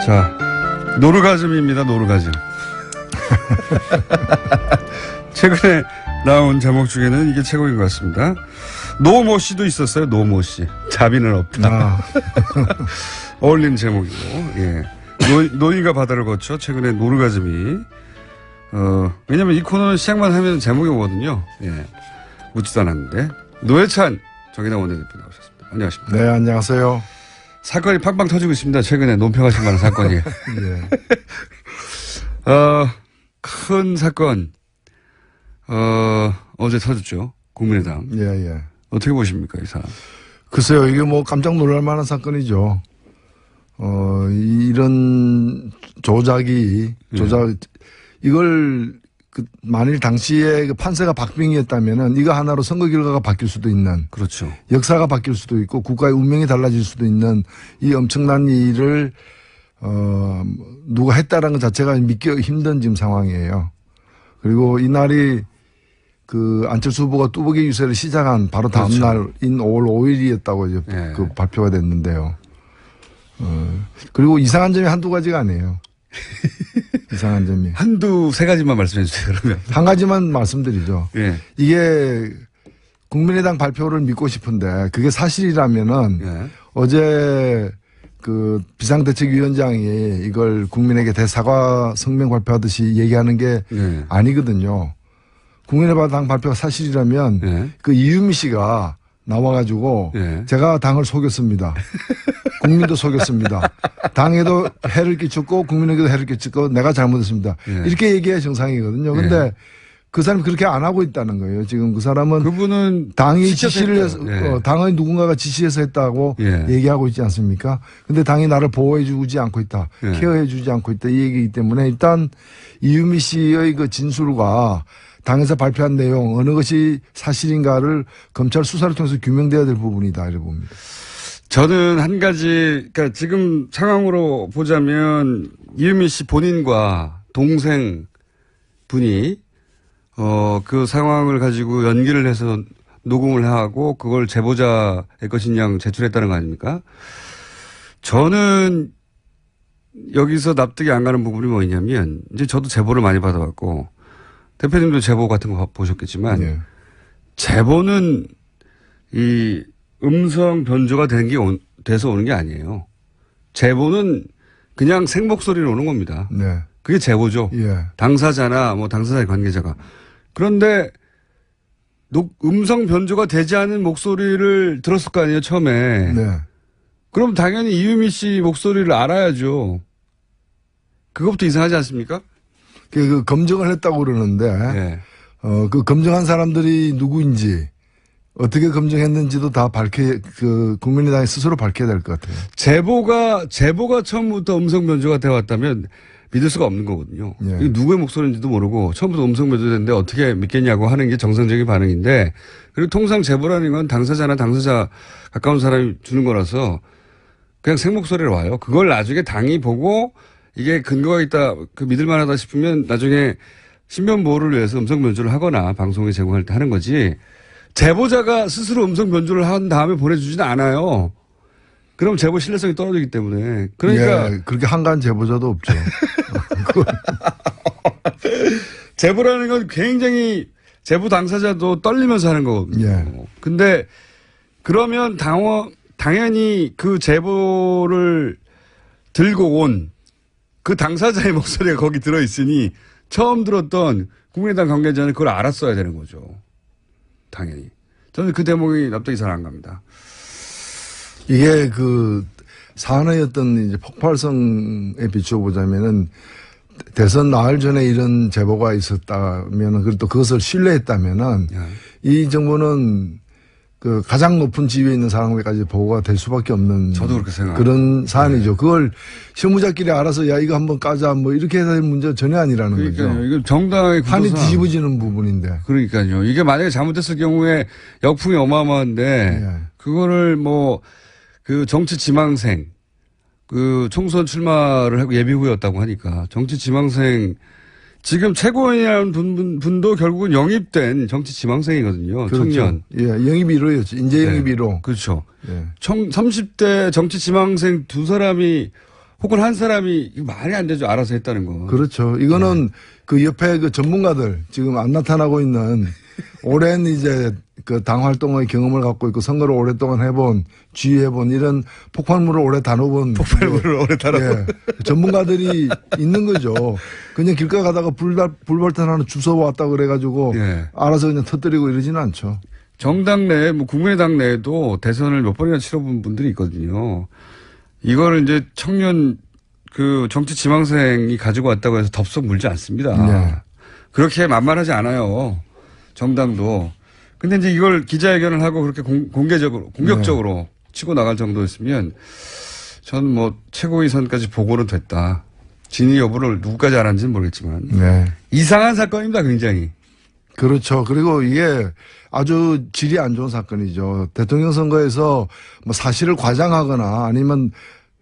자, 노르가즘입니다. 노르가즘. 최근에 나온 제목 중에는 이게 최고인 것 같습니다. 노모 씨도 있었어요. 노모 씨. 자비는 없다. 어울리는 제목이고. 예. 노인과 바다를 거쳐 최근에 노르가즘이 왜냐면 이 코너는 시작만 하면 제목이 오거든요. 예. 묻지도 않았는데. 노회찬 정의당 원내대표 나오셨습니다. 안녕하십니까. 네, 안녕하세요. 사건이 팡팡 터지고 있습니다. 최근에 논평하실 만한 사건이. 예. 큰 사건, 어제 터졌죠. 국민의당. 예, 예. 어떻게 보십니까, 이 사람? 글쎄요, 이게 뭐 깜짝 놀랄 만한 사건이죠. 이런 이걸 만일 당시에 판세가 박빙이었다면은 이거 하나로 선거 결과가 바뀔 수도 있는. 그렇죠. 역사가 바뀔 수도 있고 국가의 운명이 달라질 수도 있는 이 엄청난 일을, 누가 했다라는 것 자체가 믿기 힘든 지금 상황이에요. 그리고 이날이 안철수 후보가 뚜벅이 유세를 시작한 바로 다음 그렇죠. 날인 5월 5일이었다고 이제 예. 발표가 됐는데요. 그리고 이상한 점이 한두 가지가 아니에요. 이상한 점이. 세 가지만 말씀해 주세요, 그러면. 한 가지만 말씀드리죠. 예. 이게 국민의당 발표를 믿고 싶은데 그게 사실이라면은 예. 어제 비상대책위원장이 이걸 국민에게 대사과 성명 발표하듯이 얘기하는 게 예. 아니거든요. 국민의당 발표가 사실이라면 예. 이유미 씨가 나와가지고 예. 제가 당을 속였습니다. 국민도 속였습니다. 당에도 해를 끼쳤고 국민에게도 해를 끼쳤고 내가 잘못했습니다. 예. 이렇게 얘기해야 정상이거든요. 근데 예. 그 사람이 그렇게 안 하고 있다는 거예요. 지금 그 사람은 그분은 당이 시켜서 지시를 해서 했대요. 예. 당의 누군가가 지시해서 했다고 예. 얘기하고 있지 않습니까? 근데 당이 나를 보호해주지 않고 있다. 예. 케어해주지 않고 있다. 이 얘기이기 때문에 일단 이유미 씨의 진술과 당에서 발표한 내용 어느 것이 사실인가를 검찰 수사를 통해서 규명돼야 될 부분이다 이렇게 봅니다. 저는 한 가지, 그러니까 지금 상황으로 보자면 이유미 씨 본인과 동생 분이 그 상황을 가지고 연기를 해서 녹음을 하고 그걸 제보자의 것인 양 제출했다는 거 아닙니까? 저는 여기서 납득이 안 가는 부분이 뭐냐면 이제 저도 제보를 많이 받아왔고 대표님도 제보 같은 거 보셨겠지만 네. 제보는 이 음성 변조가 돼서 오는 게 아니에요. 제보는 그냥 생목소리로 오는 겁니다. 네. 그게 제보죠. 예. 당사자나 당사자의 관계자가. 그런데 음성 변조가 되지 않은 목소리를 들었을 거 아니에요, 처음에. 네. 그럼 당연히 이유미 씨 목소리를 알아야죠. 그것부터 이상하지 않습니까? 검증을 했다고 그러는데 네. 그 검증한 사람들이 누구인지 어떻게 검증했는지도 다 국민의당이 스스로 밝혀야 될 것 같아요. 제보가 처음부터 음성 변조가 되어 왔다면 믿을 수가 없는 거거든요. 예. 이게 누구의 목소리인지도 모르고 처음부터 음성 변조됐는데 어떻게 믿겠냐고 하는 게 정상적인 반응인데 그리고 통상 제보라는 건 당사자나 당사자 가까운 사람이 주는 거라서 그냥 생목소리로 와요. 그걸 나중에 당이 보고 이게 근거가 있다, 믿을 만하다 싶으면 나중에 신변 보호를 위해서 음성 변조를 하거나 방송에 제공할 때 하는 거지 제보자가 스스로 음성 변조를 한 다음에 보내주지는 않아요. 그럼 제보 신뢰성이 떨어지기 때문에. 그러니까. 예, 그렇게 한가한 제보자도 없죠. 제보라는 건 굉장히 제보 당사자도 떨리면서 하는 거거든요. 예. 근데 그러면 당연히 그 제보를 들고 온 그 당사자의 목소리가 거기 들어있으니 처음 들었던 국민의당 관계자는 그걸 알았어야 되는 거죠. 당연히. 저는 그 대목이 납득이 잘 안 갑니다. 이게 사안의 어떤 이제 폭발성에 비춰보자면은 대선 나흘 전에 이런 제보가 있었다면은 그리고 또 그것을 신뢰했다면은 이 정부는 가장 높은 지위에 있는 사람에게까지 보고가 될 수밖에 없는 저도 그렇게 생각합니다. 그런 사안이죠. 네. 그걸 실무자끼리 알아서 야 이거 한번 까자 이렇게 해야 될 문제가 전혀 아니라는 그러니까요. 거죠. 이거 정당의 판이 뒤집어지는 부분인데. 그러니까요. 이게 만약에 잘못됐을 경우에 역풍이 어마어마한데 네. 그거를 정치 지망생 총선 출마를 하고 예비후였다고 하니까 정치 지망생 지금 최고위원이라는 분도 결국은 영입된 정치 지망생이거든요. 그렇죠. 청년. 예, 영입 1호였죠. 인재 영입 1호. 그렇죠. 예. 30대 정치 지망생 두 사람이 혹은 한 사람이 이거 말이 안 되죠. 알아서 했다는 거. 그렇죠. 이거는 그 옆에 그 전문가들 지금 안 나타나고 있는 오랜 이제 그 당 활동의 경험을 갖고 있고 선거를 오랫동안 해본 지휘해본 이런 폭발물을 오래 다뤄본 폭발물을 오래 다뤄본 전문가들이 있는 거죠. 그냥 길가 가다가 불발탄 하나 주워 왔다 그래가지고 예. 알아서 그냥 터뜨리고 이러지는 않죠. 정당 내, 뭐 국민의당 내에도 대선을 몇 번이나 치러본 분들이 있거든요. 이거를 이제 청년 그 정치 지망생이 가지고 왔다고 해서 덥석 물지 않습니다. 네. 그렇게 만만하지 않아요. 정당도. 근데 이제 이걸 기자회견을 하고 그렇게 공격적으로 치고 나갈 정도였으면 전 뭐 최고위선까지 보고는 됐다. 진위 여부를 누구까지 알았는지는 모르겠지만. 네. 이상한 사건입니다, 굉장히. 그렇죠. 그리고 이게 아주 질이 안 좋은 사건이죠. 대통령 선거에서 뭐 사실을 과장하거나 아니면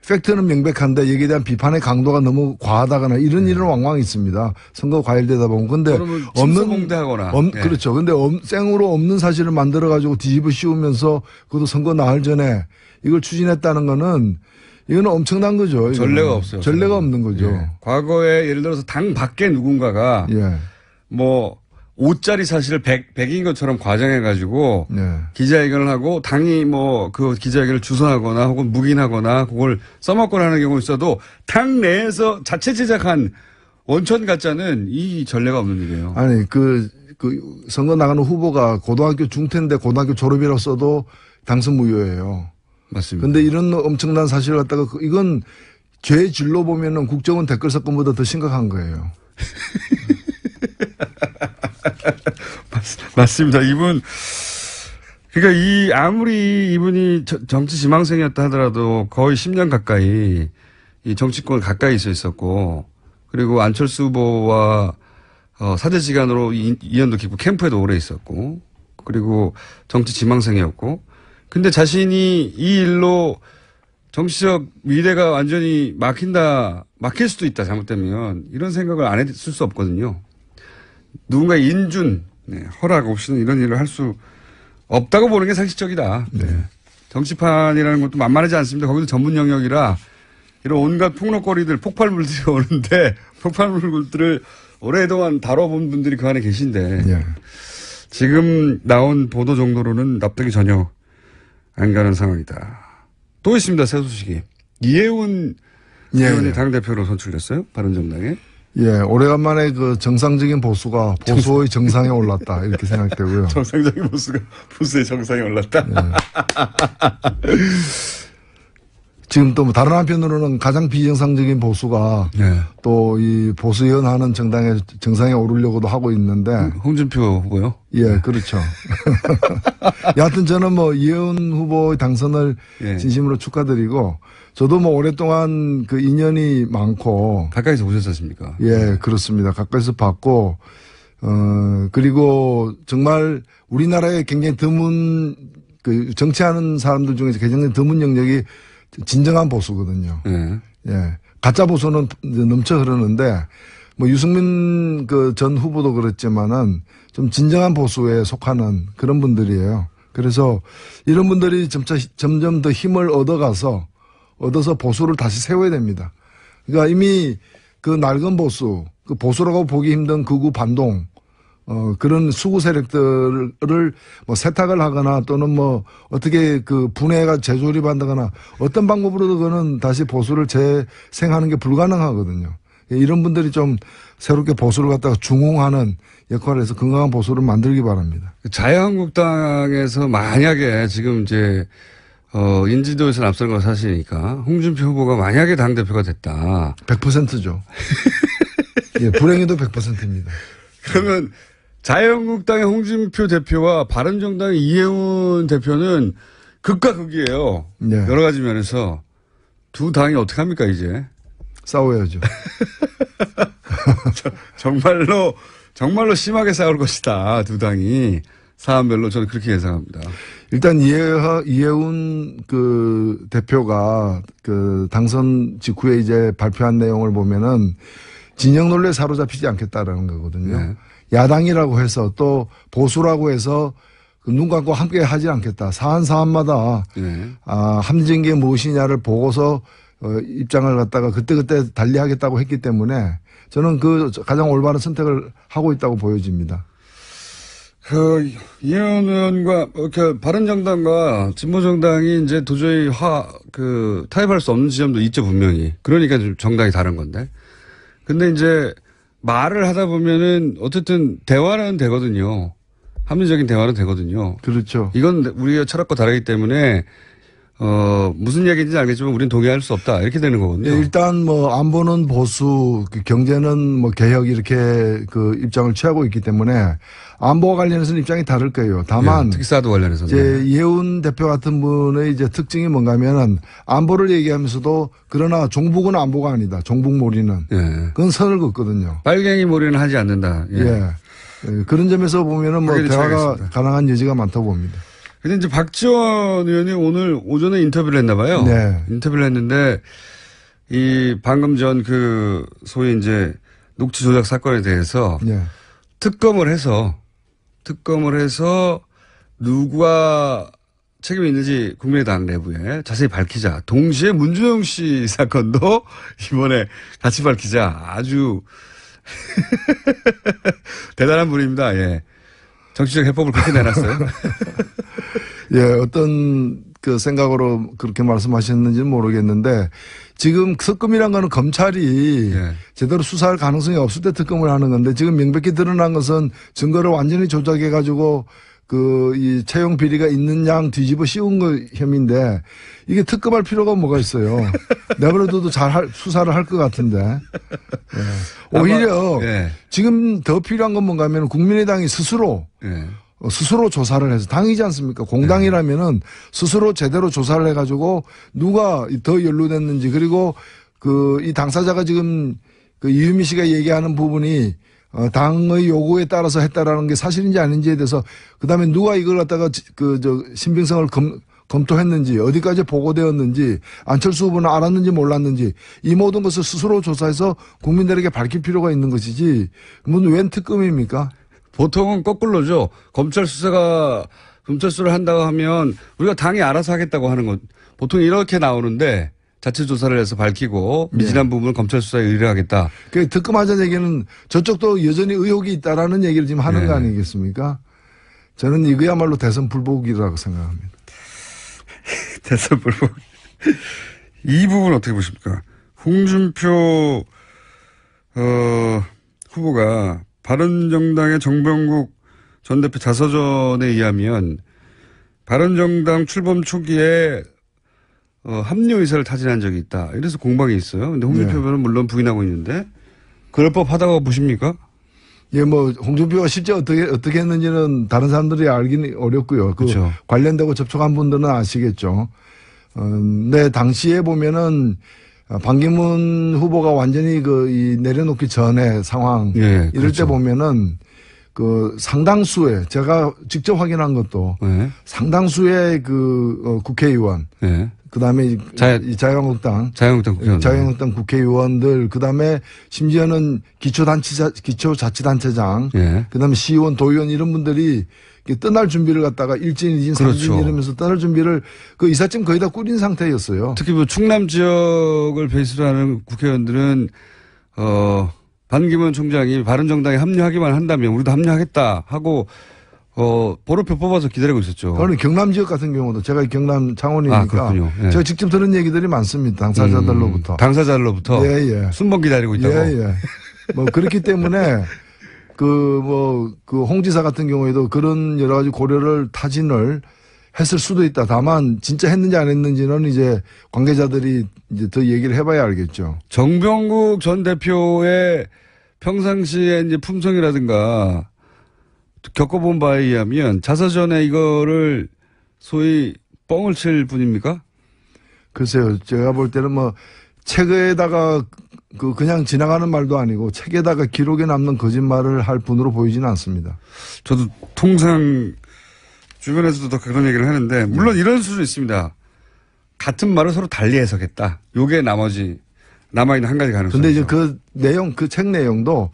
팩트는 명백한데 여기에 대한 비판의 강도가 너무 과하다거나 이런 일은 왕왕 있습니다. 선거 과열되다 보면. 근데 없는 그렇죠. 근데 생으로 없는 사실을 만들어 가지고 뒤집어 씌우면서 그것도 선거 나흘 전에 이걸 추진했다는 거는 이거는 엄청난 거죠. 이거는. 전례가 없어요. 전례가 없는 거죠. 예. 과거에 예를 들어서 당 밖에 누군가가 예. 뭐 5짜리 사실을 100인 것처럼 과장해가지고 네. 기자회견을 하고 당이 뭐 그 기자회견을 주선하거나 혹은 묵인하거나 그걸 써먹거나 하는 경우 있어도 당 내에서 자체 제작한 원천 가짜는 이 전례가 없는 일이에요. 아니 그 선거 나가는 후보가 고등학교 중퇴인데 고등학교 졸업이라고 써도 당선 무효예요. 맞습니다. 근데 이런 엄청난 사실을 갖다가 이건 죄 질로 보면은 국정원 댓글 사건보다 더 심각한 거예요. 맞습니다. 그러니까 아무리 이분이 정치 지망생이었다 하더라도 거의 10년 가까이 이 정치권 가까이 있었고 그리고 안철수 후보와 사제지간으로 인연도 깊고 캠프에도 오래 있었고 그리고 정치 지망생이었고 근데 자신이 이 일로 정치적 미래가 완전히 막힐 수도 있다 잘못되면 이런 생각을 안 했을 수 없거든요. 누군가의 인준, 허락 없이는 이런 일을 할 수 없다고 보는 게 상식적이다. 네. 정치판이라는 것도 만만하지 않습니다. 거기도 전문 영역이라 이런 온갖 폭력거리들, 폭발물들이 오는데 폭발물들을 오랫동안 다뤄본 분들이 그 안에 계신데 예. 지금 나온 보도 정도로는 납득이 전혀 안 가는 상황이다. 또 있습니다. 새 소식이. 이해운 의원이 당대표로 선출됐어요. 바른정당에. 예, 오래간만에 그 정상적인 보수가 보수의 정상에 올랐다 이렇게 생각되고요. 정상적인 보수가 보수의 정상에 올랐다. 예. 지금 또 다른 한편으로는 가장 비정상적인 보수가 또 이 보수연하는 정당의 정상에 오르려고도 하고 있는데. 홍준표 후보요? 예, 그렇죠. 여하튼 저는 뭐 이혜원 후보의 당선을 진심으로 축하드리고 저도 뭐 오랫동안 그 인연이 많고. 가까이서 보셨었습니까? 예, 그렇습니다. 가까이서 봤고, 그리고 정말 우리나라에 굉장히 드문 그 정치하는 사람들 중에서 굉장히 드문 영역이 진정한 보수거든요. 예. 가짜 보수는 넘쳐 흐르는데 뭐 유승민 그 전 후보도 그랬지만은 좀 진정한 보수에 속하는 그런 분들이에요. 그래서 이런 분들이 점점 더 힘을 얻어서 보수를 다시 세워야 됩니다. 그러니까 이미 그 낡은 보수, 그 보수라고 보기 힘든 극우 반동, 그런 수구 세력들을 뭐 세탁을 하거나 또는 뭐 어떻게 그 분해가 재조립한다거나 어떤 방법으로도 그거는 다시 보수를 재생하는 게 불가능하거든요. 이런 분들이 좀 새롭게 보수를 갖다가 중흥하는 역할을 해서 건강한 보수를 만들기 바랍니다. 자유한국당에서 만약에 지금 이제 인지도에서 앞선 거 사실이니까 홍준표 후보가 만약에 당대표가 됐다. 100%죠. 예, 불행해도 100%입니다. 그러면 자유한국당의 홍준표 대표와 바른정당의 이혜훈 대표는 극과 극이에요. 네. 여러 가지 면에서 두 당이 어떻게 합니까 이제? 싸워야죠. 정말로 심하게 싸울 것이다. 두 당이 사안별로 저는 그렇게 예상합니다. 일단 이혜훈 그 대표가 그 당선 직후에 이제 발표한 내용을 보면은 진영 논리에 사로잡히지 않겠다라는 거거든요. 네. 야당이라고 해서 또 보수라고 해서 눈 감고 함께 하지 않겠다. 사안마다 합리적인 게 무엇이냐를 보고서 입장을 갖다가 그때그때 달리하겠다고 했기 때문에 저는 그 가장 올바른 선택을 하고 있다고 보여집니다. 이현 의원과 바른정당과 진보정당이 이제 도저히 타협할 수 없는 지점도 있죠, 분명히. 그러니까 좀 정당이 다른 건데. 근데 이제 말을 하다 보면은 어쨌든 대화는 되거든요. 합리적인 대화는 되거든요. 그렇죠. 이건 우리가 철학과 다르기 때문에 무슨 얘기인지 알겠지만 우리는 동의할 수 없다. 이렇게 되는 거거든요. 네, 일단 뭐 안보는 보수, 경제는 뭐 개혁 이렇게 그 입장을 취하고 있기 때문에 안보와 관련해서는 입장이 다를 거예요. 다만 특히 사드 관련해서는. 이제 예훈 대표 같은 분의 이제 특징이 뭔가 하면은 안보를 얘기하면서도 그러나 종북은 안보가 아니다. 종북몰이는. 예. 그건 선을 긋거든요. 빨갱이 몰이는 하지 않는다. 예. 예. 예. 그런 점에서 보면은 뭐 대화가 있습니다. 가능한 여지가 많다고 봅니다. 근데 이제 박지원 의원이 오늘 오전에 인터뷰를 했나 봐요. 네. 인터뷰를 했는데 이 방금 전 소위 이제 녹취 조작 사건에 대해서 네. 특검을 해서 누가 책임이 있는지 국민의당 내부에 자세히 밝히자. 동시에 문준영 씨 사건도 이번에 같이 밝히자. 아주 대단한 분입니다. 예. 정치적 해법을 그렇게 내놨어요. 예, 어떤 그 생각으로 그렇게 말씀하셨는지는 모르겠는데 지금 특검이란 거는 검찰이 예. 제대로 수사할 가능성이 없을 때 특검을 하는 건데 지금 명백히 드러난 것은 증거를 완전히 조작해 가지고 이 채용 비리가 있는 양 뒤집어 씌운 거 혐의인데 이게 특검할 필요가 뭐가 있어요. 내버려둬도 수사를 할 것 같은데. 예. 오히려 예. 지금 더 필요한 건 뭔가 하면 국민의당이 스스로 예. 스스로 조사를 해서 당이지 않습니까? 공당이라면은 스스로 제대로 조사를 해가지고 누가 더 연루됐는지 그리고 이 당사자가 지금 이유미 씨가 얘기하는 부분이 당의 요구에 따라서 했다라는 게 사실인지 아닌지에 대해서 그다음에 누가 이걸 갖다가 신빙성을 검토했는지 어디까지 보고되었는지 안철수 후보는 알았는지 몰랐는지 이 모든 것을 스스로 조사해서 국민들에게 밝힐 필요가 있는 것이지 웬 특검입니까? 보통은 거꾸로죠. 검찰 수사를 한다고 하면 우리가 당이 알아서 하겠다고 하는 것. 보통 이렇게 나오는데 자체 조사를 해서 밝히고 미진한 부분을 검찰 수사에 의뢰하겠다. 그 특검하자는 얘기는 저쪽도 여전히 의혹이 있다라는 얘기를 지금 하는 거 아니겠습니까? 저는 이거야말로 대선 불복이라고 생각합니다. 대선 불복. 이 부분 어떻게 보십니까? 홍준표 후보가 바른정당의 정병국 전 대표 자서전에 의하면 바른정당 출범 초기에 합류 의사를 타진한 적이 있다. 이래서 공방이 있어요. 근데 홍준표 후보는 물론 부인하고 있는데 그럴 법하다고 보십니까? 예, 뭐 홍준표가 실제 어떻게 했는지는 다른 사람들이 알기는 어렵고요. 그렇죠. 관련되고 접촉한 분들은 아시겠죠. 네, 당시에 보면은 반기문 후보가 완전히 이 내려놓기 전에 상황 이럴 그렇죠. 때 보면은 상당수의 제가 직접 확인한 것도 상당수의 국회의원 그다음에 자유한국당 국회의원들 그다음에 심지어는 기초자치단체장 그다음에 시의원 도의원 이런 분들이 떠날 준비를 갖다가 일진, 이진, 삼진 그렇죠. 이러면서 떠날 준비를 이삿짐 거의 다 꾸린 상태였어요. 특히 충남 지역을 베이스로 하는 국회의원들은 반기문 총장이 바른정당에 합류하기만 한다면 우리도 합류하겠다 하고 번호표 뽑아서 기다리고 있었죠. 그러니 경남 지역 같은 경우도 제가 경남 창원이니까 제가 직접 들은 얘기들이 많습니다. 당사자들로부터. 당사자들로부터 예. 순번 기다리고 있다고. 예. 뭐 그렇기 때문에 홍 지사 같은 경우에도 그런 여러 가지 고려를 타진을 했을 수도 있다. 다만 진짜 했는지 안 했는지는 이제 관계자들이 이제 더 얘기를 해봐야 알겠죠. 정병국 전 대표의 평상시에 이제 품성이라든가 겪어본 바에 의하면 자서전에 이거를 소위 뻥을 칠 분입니까? 글쎄요. 제가 볼 때는 책에다가 그냥 지나가는 말도 아니고 책에다가 기록에 남는 거짓말을 할 분으로 보이지는 않습니다. 저도 통상 주변에서도 더 그런 얘기를 하는데 물론 이런 수도 있습니다. 같은 말을 서로 달리 해석했다. 요게 나머지 남아있는 한 가지 가능성. 근데 이제 그 책 내용도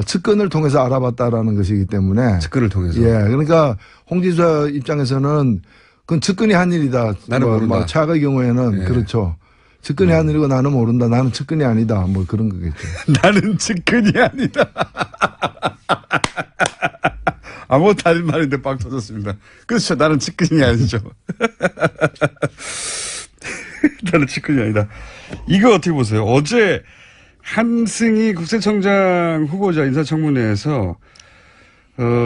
측근을 통해서 알아봤다라는 것이기 때문에. 측근을 통해서. 예. 그러니까 홍 지사 입장에서는 그건 측근이 한 일이다. 나는 모른다. 차의 경우에는 그렇죠. 측근이 아니고 나는 모른다. 나는 측근이 아니다. 뭐 그런 거겠죠. 나는 측근이 아니다. 아무 다른 말인데 빵 터졌습니다. 그렇죠. 나는 측근이 아니죠. 나는 측근이 아니다. 이거 어떻게 보세요? 어제 한승희 국세청장 후보자 인사청문회에서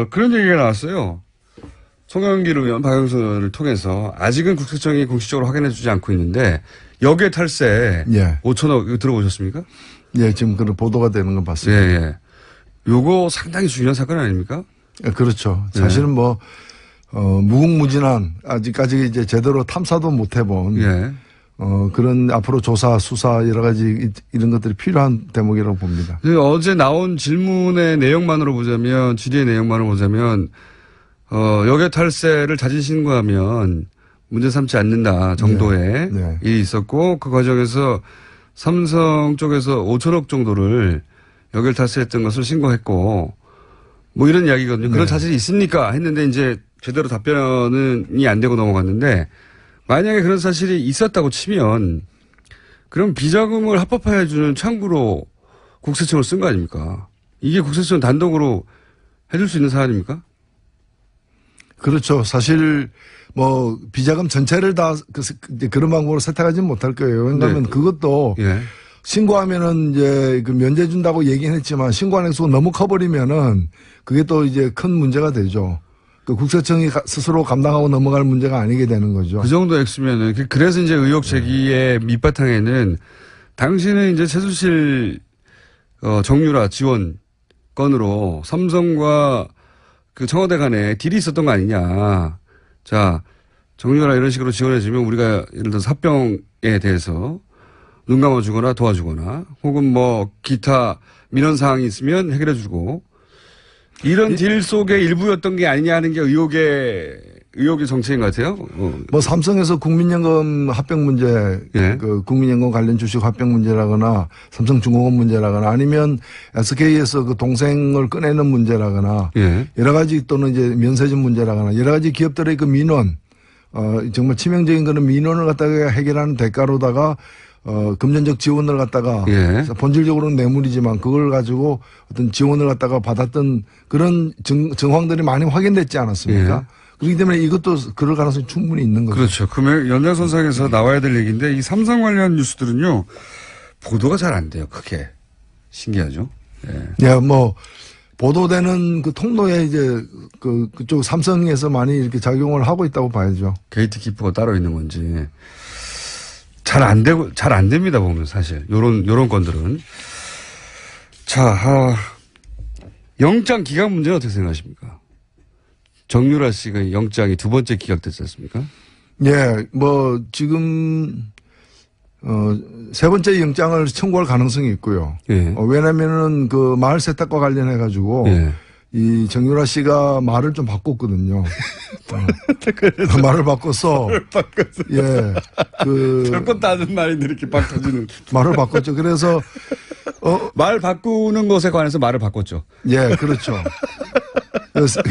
그런 얘기가 나왔어요. 송영길 의원, 박영선 의원을 통해서 아직은 국세청이 공식적으로 확인해주지 않고 있는데 역외 탈세 예. 5천억 이거 들어보셨습니까? 예, 지금 그런 보도가 되는 건 봤습니다. 예, 예. 요거 상당히 중요한 사건 아닙니까? 예, 그렇죠. 사실은 뭐 무궁무진한 아직까지 이제 제대로 탐사도 못 해본 예. 그런 앞으로 조사, 수사 여러 가지 이런 것들이 필요한 대목이라고 봅니다. 어제 나온 질문의 내용만으로 보자면, 질의의 내용만으로 보자면, 역외 탈세를 자진 신고하면 문제 삼지 않는다 정도의 네. 일이 있었고, 그 과정에서 삼성 쪽에서 5천억 정도를 역외 탈세했던 것을 신고했고, 뭐 이런 이야기거든요. 그런 사실이 있습니까? 했는데 이제 제대로 답변이 안 되고 넘어갔는데, 만약에 그런 사실이 있었다고 치면 그럼 비자금을 합법화해 주는 창구로 국세청을 쓴 거 아닙니까? 이게 국세청 단독으로 해줄 수 있는 사안입니까? 그렇죠. 사실 뭐 비자금 전체를 다 그런 방법으로 세탁하지는 못할 거예요. 왜냐하면 네. 그것도 예. 신고하면은 이제 그 면제 준다고 얘기는 했지만 신고한 액수가 너무 커버리면은 그게 또 이제 큰 문제가 되죠. 그 국세청이 스스로 감당하고 넘어갈 문제가 아니게 되는 거죠. 그 정도 액수면은 그래서 이제 의혹 제기의 밑바탕에는 당시는 이제 최순실 정유라 지원 건으로 삼성과 그 청와대 간에 딜이 있었던 거 아니냐. 자, 정유라 이런 식으로 지원해주면 우리가 예를 들어서 합병에 대해서 눈 감아주거나 도와주거나 혹은 뭐 기타 민원 사항이 있으면 해결해주고 이런 딜 속의 일부였던 게 아니냐 하는 게 의혹의 정체인 것 같아요. 뭐 삼성에서 국민연금 합병 문제, 예. 그 국민연금 관련 주식 합병 문제라거나 삼성중공업 문제라거나 아니면 SK에서 그 동생을 꺼내는 문제라거나 예. 여러 가지 또는 이제 면세점 문제라거나 여러 가지 기업들의 그 민원, 정말 치명적인 그런 민원을 갖다가 해결하는 대가로다가 금전적 지원을 갖다가 예. 본질적으로는 뇌물이지만 그걸 가지고 어떤 지원을 갖다가 받았던 그런 정황들이 많이 확인됐지 않았습니까? 예. 그렇기 때문에 이것도 그럴 가능성이 충분히 있는 거죠. 그렇죠. 그러면 연장선상에서 나와야 될 얘기인데 이 삼성 관련 뉴스들은요 보도가 잘 안 돼요. 크게 신기하죠. 예. 예, 뭐 보도되는 그 통로에 이제 그쪽 삼성에서 많이 이렇게 작용을 하고 있다고 봐야죠. 게이트키퍼가 따로 있는 건지 잘 안 됩니다 보면 사실 요런 건들은. 자, 영장 기각 문제는 어떻게 생각하십니까? 정유라 씨가 영장이 두 번째 기각됐지 않습니까? 예, 뭐 지금 세 번째 영장을 청구할 가능성이 있고요. 예. 왜냐면은 그 마을 세탁과 관련해 가지고 예. 이 정유라 씨가 말을 좀 바꿨거든요. 말을 바꿔서 예, 별것 도 아닌 말인데 이렇게 막 터지는. 말을 바꿨죠. 그래서 말 바꾸는 것에 관해서 말을 바꿨죠. 예, 그렇죠. 그래서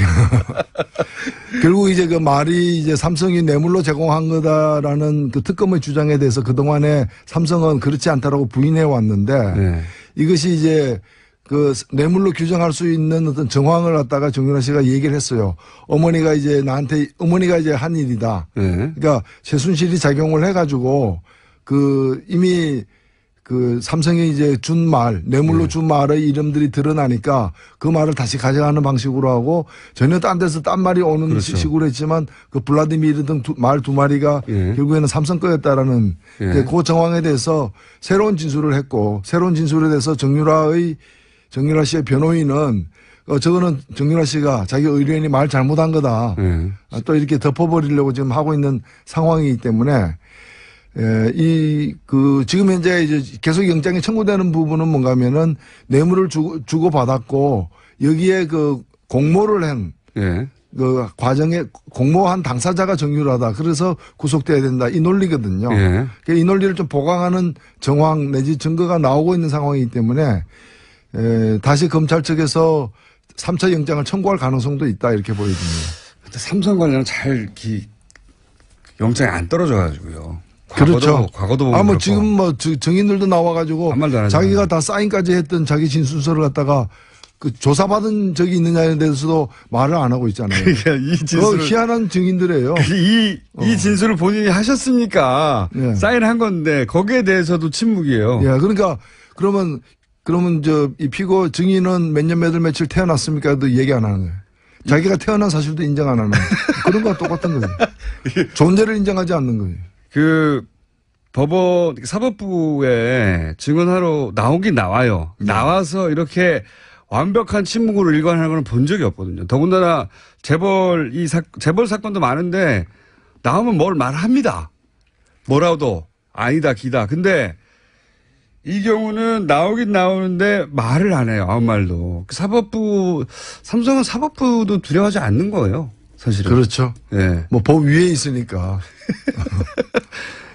결국 이제 그 말이 이제 삼성이 뇌물로 제공한 거다라는 그 특검의 주장에 대해서 그동안에 삼성은 그렇지 않다라고 부인해 왔는데 네. 이것이 이제 그 뇌물로 규정할 수 있는 어떤 정황을 갖다가 정윤아 씨가 얘기를 했어요. 어머니가 이제 한 일이다. 네. 그러니까 최순실이 작용을 해가지고 그 이미 그 삼성이 이제 준 말, 뇌물로 준 말의 이름들이 드러나니까 그 말을 다시 가져가는 방식으로 하고 전혀 딴 데서 딴 말이 오는 그렇죠. 식으로 했지만 그 블라디미르 등 말 두 마리가 결국에는 삼성 거였다라는 그 정황에 대해서 새로운 진술을 했고 새로운 진술에 대해서 정유라 씨의 변호인은 저거는 정유라 씨가 자기 의뢰인이 말 잘못한 거다. 또 이렇게 덮어버리려고 지금 하고 있는 상황이기 때문에 지금 현재 이제 계속 영장이 청구되는 부분은 뭔가 하면은 뇌물을 주고 받았고 여기에 그 공모를 한 그 과정에 공모한 당사자가 정유라다. 그래서 구속돼야 된다. 이 논리거든요. 그러니까 이 논리를 좀 보강하는 정황 내지 증거가 나오고 있는 상황이기 때문에 다시 검찰 측에서 3차 영장을 청구할 가능성도 있다. 이렇게 보여집니다. 삼성 관련은 영장이 안 떨어져 가지고요. 그렇죠. 과거도 보면 뭐 그렇고. 지금 뭐 증인들도 나와가지고 아무 말도 안 자기가 하잖아요. 다 사인까지 했던 자기 진술서를 갖다가 그 조사받은 적이 있느냐에 대해서도 말을 안 하고 있잖아요. 그러니까 이 그 진술을 희한한 증인들이에요. 이 진술을 본인이 하셨으니까 예. 사인한 건데 거기에 대해서도 침묵이에요. 예, 그러니까 그러면 이 피고 증인은 몇 년 몇 월 며칠 태어났습니까도 얘기 안 하는 거예요. 자기가 태어난 사실도 인정 안 하는 거예요. 그런 거와 똑같은 거예요. 존재를 인정하지 않는 거예요. 그 법원 사법부에 증언하러 나오긴 나와요. 나와서 이렇게 완벽한 침묵으로 일관하는 건 본 적이 없거든요. 더군다나 재벌 사건도 많은데 나오면 뭘 말합니다. 뭐라도 아니다 기다. 근데 이 경우는 나오긴 나오는데 말을 안 해요. 아무 말도. 삼성은 사법부도 두려워하지 않는 거예요. 사실은. 그렇죠. 예. 뭐 법 위에 있으니까.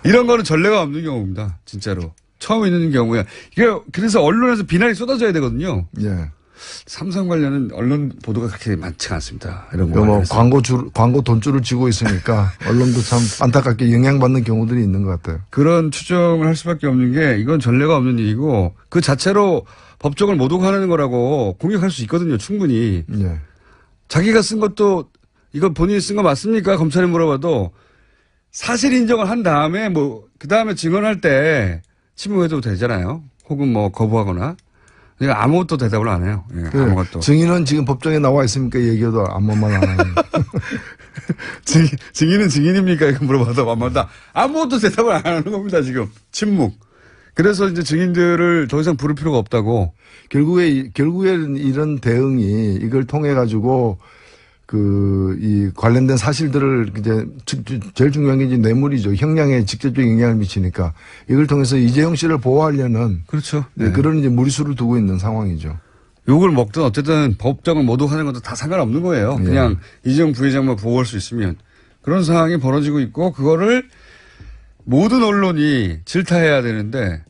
이런 거는 전례가 없는 경우입니다. 진짜로. 처음 있는 경우야. 이게 그래서 언론에서 비난이 쏟아져야 되거든요. 예. 삼성 관련은 언론 보도가 그렇게 많지가 않습니다. 이런 거. 뭐 광고 돈줄을 쥐고 있으니까 언론도 참 안타깝게 영향받는 경우들이 있는 것 같아요. 그런 추정을 할 수밖에 없는 게 이건 전례가 없는 일이고 그 자체로 법정을 모독하는 거라고 공격할 수 있거든요. 충분히. 예. 자기가 쓴 것도 이거 본인이 쓴 거 맞습니까? 검찰에 물어봐도 사실 인정을 한 다음에 그 다음에 증언할 때 침묵해도 되잖아요. 혹은 뭐 거부하거나. 그러니까 아무것도 대답을 안 해요. 예, 아무것도. 증인은 지금 법정에 나와 있으니까 얘기해도 아무 말 안 하는. 증인은 증인입니까? 이렇게 물어봐도 아무것도 대답을 안 하는 겁니다. 지금 침묵. 그래서 이제 증인들을 더 이상 부를 필요가 없다고. 결국에 이런 대응이 이걸 통해 가지고 이 관련된 사실들을 이제 제일 중요한 게 이제 뇌물이죠. 형량에 직접적인 영향을 미치니까 이걸 통해서 이재용 씨를 보호하려는 그렇죠. 네. 그런 이제 무리수를 두고 있는 상황이죠. 욕을 먹든 어쨌든 법정을 모독하는 것도 다 상관없는 거예요. 그냥 이재용 부회장만 보호할 수 있으면 그런 상황이 벌어지고 있고 그거를 모든 언론이 질타해야 되는데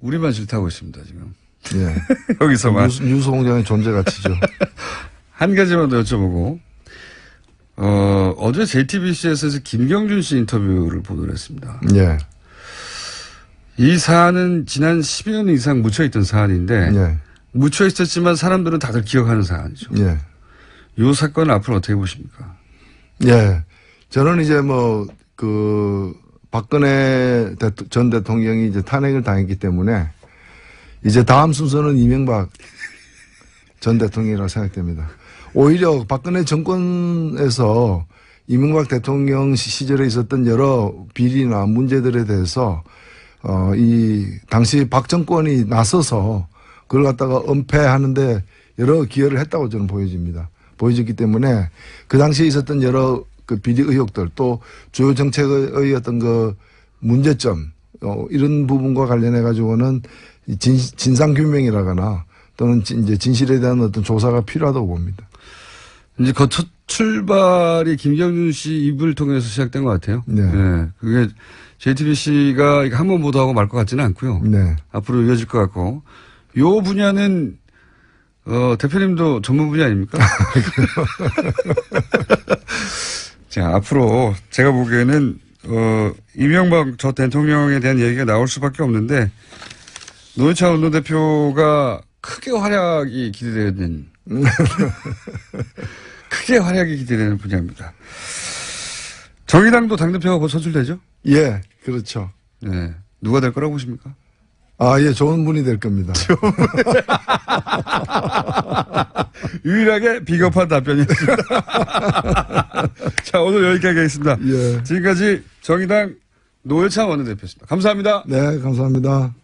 우리만 질타하고 있습니다 지금. 예. 여기서만. 뉴스 공장의 존재 가치죠. 한 가지만 더 여쭤보고, 어제 JTBC에서 김경준 씨 인터뷰를 보도를 했습니다. 예. 이 사안은 지난 10년 이상 묻혀있던 사안인데, 예. 묻혀있었지만 사람들은 다들 기억하는 사안이죠. 예. 이 사건을 앞으로 어떻게 보십니까? 예. 저는 이제 박근혜 전 대통령이 이제 탄핵을 당했기 때문에 이제 다음 순서는 이명박 전 대통령이라고 생각됩니다. 오히려 박근혜 정권에서 이명박 대통령 시절에 있었던 여러 비리나 문제들에 대해서 당시 박 정권이 나서서 그걸 갖다가 은폐하는데 여러 기여를 했다고 저는 보여졌기 때문에 그 당시에 있었던 여러 그 비리 의혹들 또 주요 정책의 어떤 그 문제점 이런 부분과 관련해 가지고는 진상 규명이라거나 또는 이제 진실에 대한 어떤 조사가 필요하다고 봅니다. 이제 첫 출발이 김경준 씨 입을 통해서 시작된 것 같아요. 네. 네. 그게 JTBC가 한 번 보도하고 말 것 같지는 않고요. 네. 앞으로 이어질 것 같고. 요 분야는, 대표님도 전문 분야 아닙니까? 자, 앞으로 제가 보기에는, 이명박 전 대통령에 대한 얘기가 나올 수밖에 없는데, 노회찬 원내대표가 크게 활약이 기대되는, 크게 활약이 기대되는 분야입니다. 정의당도 당대표가 곧 선출되죠? 예, 그렇죠. 네. 누가 될 거라고 보십니까? 예, 좋은 분이 될 겁니다. 유일하게 비겁한 답변이었습니다. 자, 오늘 여기까지 하겠습니다. 예. 지금까지 정의당 노회찬 원내대표였습니다. 감사합니다. 네, 감사합니다.